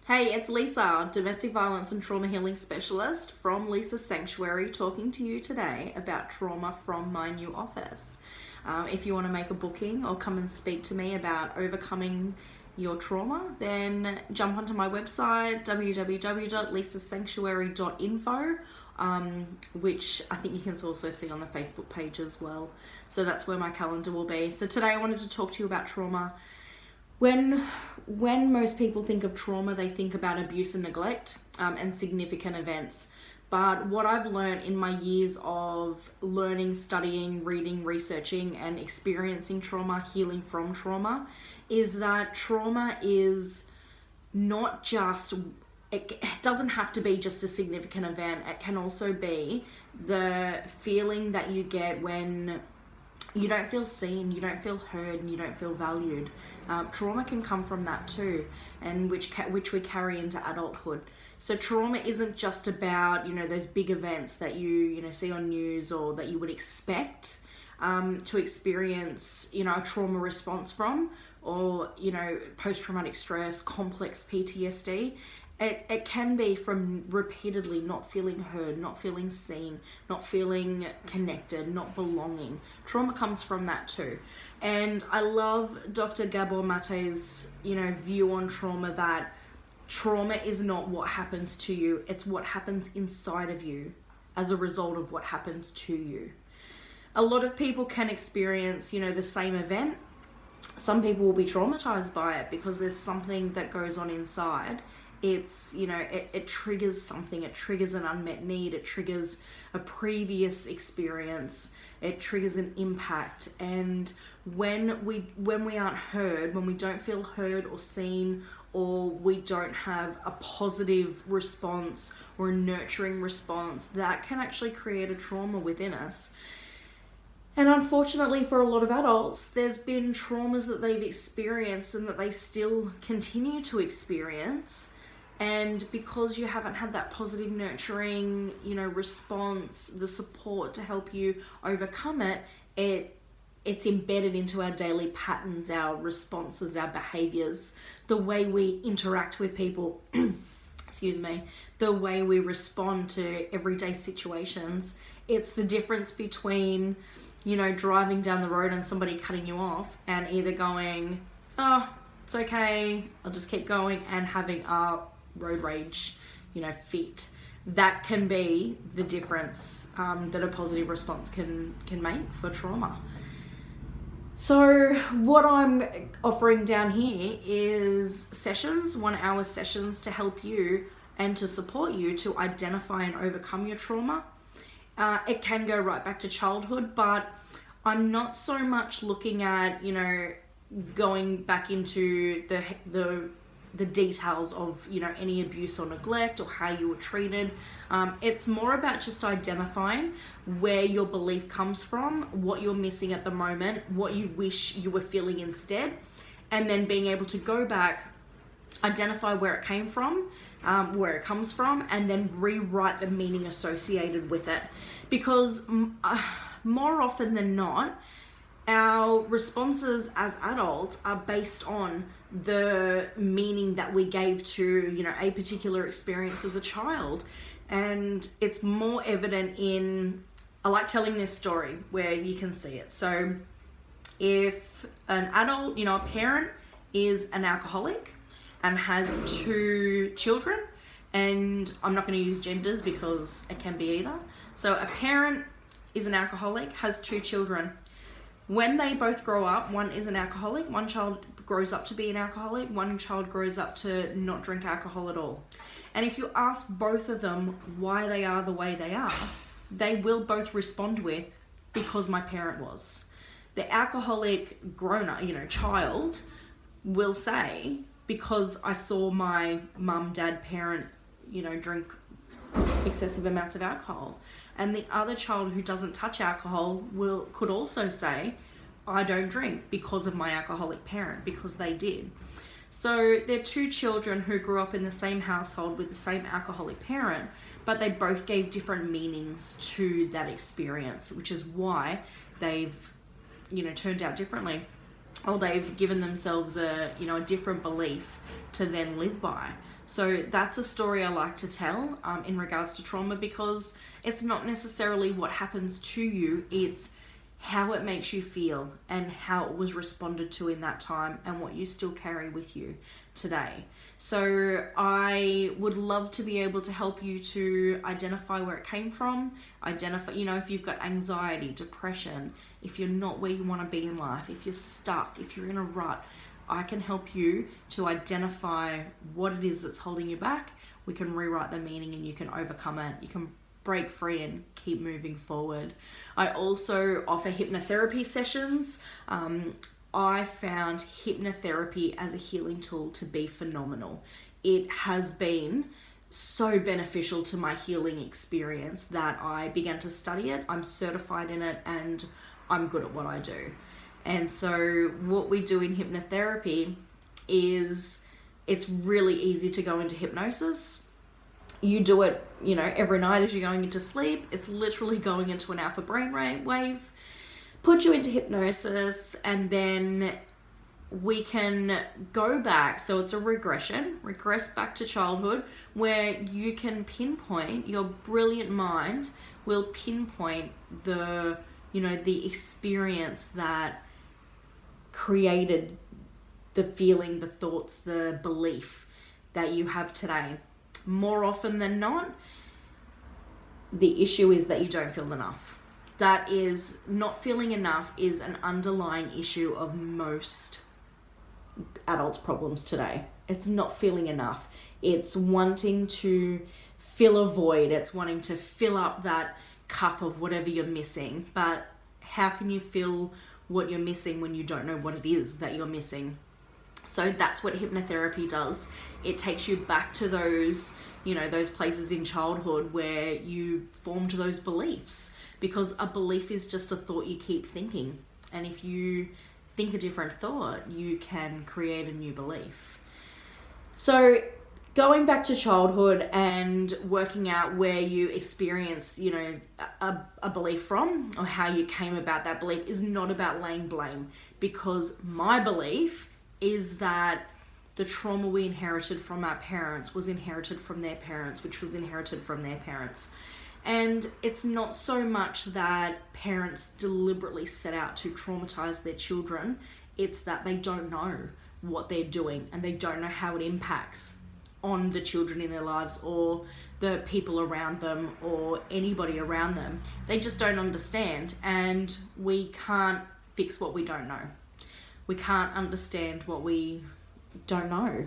Hey, it's Lisa, domestic violence and trauma healing specialist from Lisa's Sanctuary, talking to you today about trauma from my new office. If you want to make a booking or come and speak to me about overcoming your trauma, then jump onto my website, www.lisasanctuary.info, which I think you can also see on the Facebook page as well. So that's where my calendar will be. So today I wanted to talk to you about trauma. When most people think of trauma, they think about abuse and neglect and significant events. But what I've learned in my years of learning, studying, reading, researching, and experiencing trauma, healing from trauma, is that trauma is not just, it doesn't have to be just a significant event. It can also be the feeling that you get when you don't feel seen, you don't feel heard, and you don't feel valued. Trauma can come from that too, and which we carry into adulthood. So trauma isn't just about those big events that you see on news or that you would expect to experience a trauma response from, or post-traumatic stress, complex PTSD. It can be from repeatedly not feeling heard, not feeling seen, not feeling connected, not belonging. Trauma comes from that too. And I love Dr. Gabor Mate's, view on trauma, that trauma is not what happens to you, it's what happens inside of you as a result of what happens to you. A lot of people can experience, the same event. Some people will be traumatized by it because there's something that goes on inside. It's, it triggers something. It triggers an unmet need. It triggers a previous experience. It triggers an impact. And when we aren't heard, when we don't feel heard or seen, or we don't have a positive response or a nurturing response, that can actually create a trauma within us. And unfortunately for a lot of adults, there's been traumas that they've experienced and that they still continue to experience. And because you haven't had that positive nurturing, response, the support to help you overcome it, it's embedded into our daily patterns, our responses, our behaviors, the way we interact with people, the way we respond to everyday situations. It's the difference between, driving down the road and somebody cutting you off and either going, oh, it's okay, I'll just keep going, and having a road rage, fit. That can be the difference that a positive response can make for trauma. So what I'm offering down here is sessions, 1 hour sessions, to help you and to support you to identify and overcome your trauma. It can go right back to childhood, but I'm not so much looking at, going back into the details of, any abuse or neglect or how you were treated. It's more about just identifying where your belief comes from, what you're missing at the moment, what you wish you were feeling instead, and then being able to go back, identify where it came from, where it comes from, and then rewrite the meaning associated with it. Because more often than not, our responses as adults are based on the meaning that we gave to, a particular experience as a child. And it's more evident in, I like telling this story where you can see it. So if an adult, a parent is an alcoholic and has 2 children, and I'm not going to use genders because it can be either. So a parent is an alcoholic, has 2 children. When they both grow up, one is an alcoholic, one child grows up to be an alcoholic, one child grows up to not drink alcohol at all. And if you ask both of them why they are the way they are, they will both respond with, because my parent was. The alcoholic grown-up, child will say, because I saw my mum, dad, parent, drink excessive amounts of alcohol. And the other child who doesn't touch alcohol could also say, I don't drink because of my alcoholic parent, because they did. So they're 2 children who grew up in the same household with the same alcoholic parent, but they both gave different meanings to that experience, which is why they've, turned out differently, or they've given themselves a different belief to then live by. So that's a story I like to tell in regards to trauma, because it's not necessarily what happens to you, it's how it makes you feel and how it was responded to in that time and what you still carry with you today. So I would love to be able to help you to identify where it came from, identify, if you've got anxiety, depression, if you're not where you want to be in life, if you're stuck, if you're in a rut, I can help you to identify what it is that's holding you back. We can rewrite the meaning and you can overcome it. You can break free and keep moving forward. I also offer hypnotherapy sessions. I found hypnotherapy as a healing tool to be phenomenal. It has been so beneficial to my healing experience that I began to study it. I'm certified in it and I'm good at what I do. And so what we do in hypnotherapy is it's really easy to go into hypnosis. You do it, every night as you're going into sleep. It's literally going into an alpha brainwave, put you into hypnosis, and then we can go back. So it's a regress back to childhood, where you can pinpoint, your brilliant mind will pinpoint the experience that created the feeling, the thoughts, the belief that you have today. More often than not, the issue is that you don't feel enough. That is, not feeling enough is an underlying issue of most adults' problems today. It's not feeling enough. It's wanting to fill a void. It's wanting to fill up that cup of whatever you're missing. But how can you fill what you're missing when you don't know what it is that you're missing? So that's what hypnotherapy does. It takes you back to those places in childhood where you formed those beliefs, because a belief is just a thought you keep thinking. And if you think a different thought, you can create a new belief. So going back to childhood and working out where you experienced, a belief from, or how you came about that belief, is not about laying blame, because my belief is that the trauma we inherited from our parents was inherited from their parents, which was inherited from their parents. And it's not so much that parents deliberately set out to traumatize their children, it's that they don't know what they're doing and they don't know how it impacts on the children in their lives or the people around them or anybody around them. They just don't understand, and we can't fix what we don't know. We can't understand what we don't know.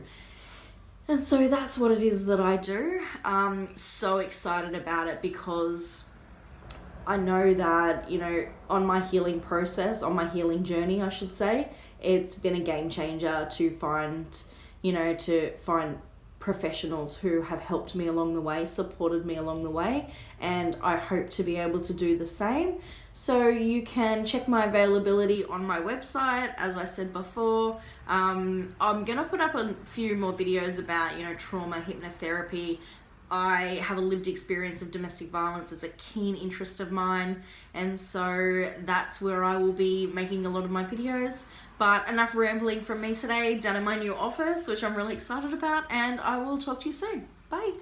And so that's what it is that I do. I'm so excited about it, because I know that, on my healing process, on my healing journey, I should say, it's been a game changer to find professionals who have helped me along the way, supported me along the way, and I hope to be able to do the same. So you can check my availability on my website, as I said before. I'm going to put up a few more videos about, trauma, hypnotherapy. I have a lived experience of domestic violence. It's a keen interest of mine, and so that's where I will be making a lot of my videos. But enough rambling from me today, down in my new office, which I'm really excited about, and I will talk to you soon. Bye.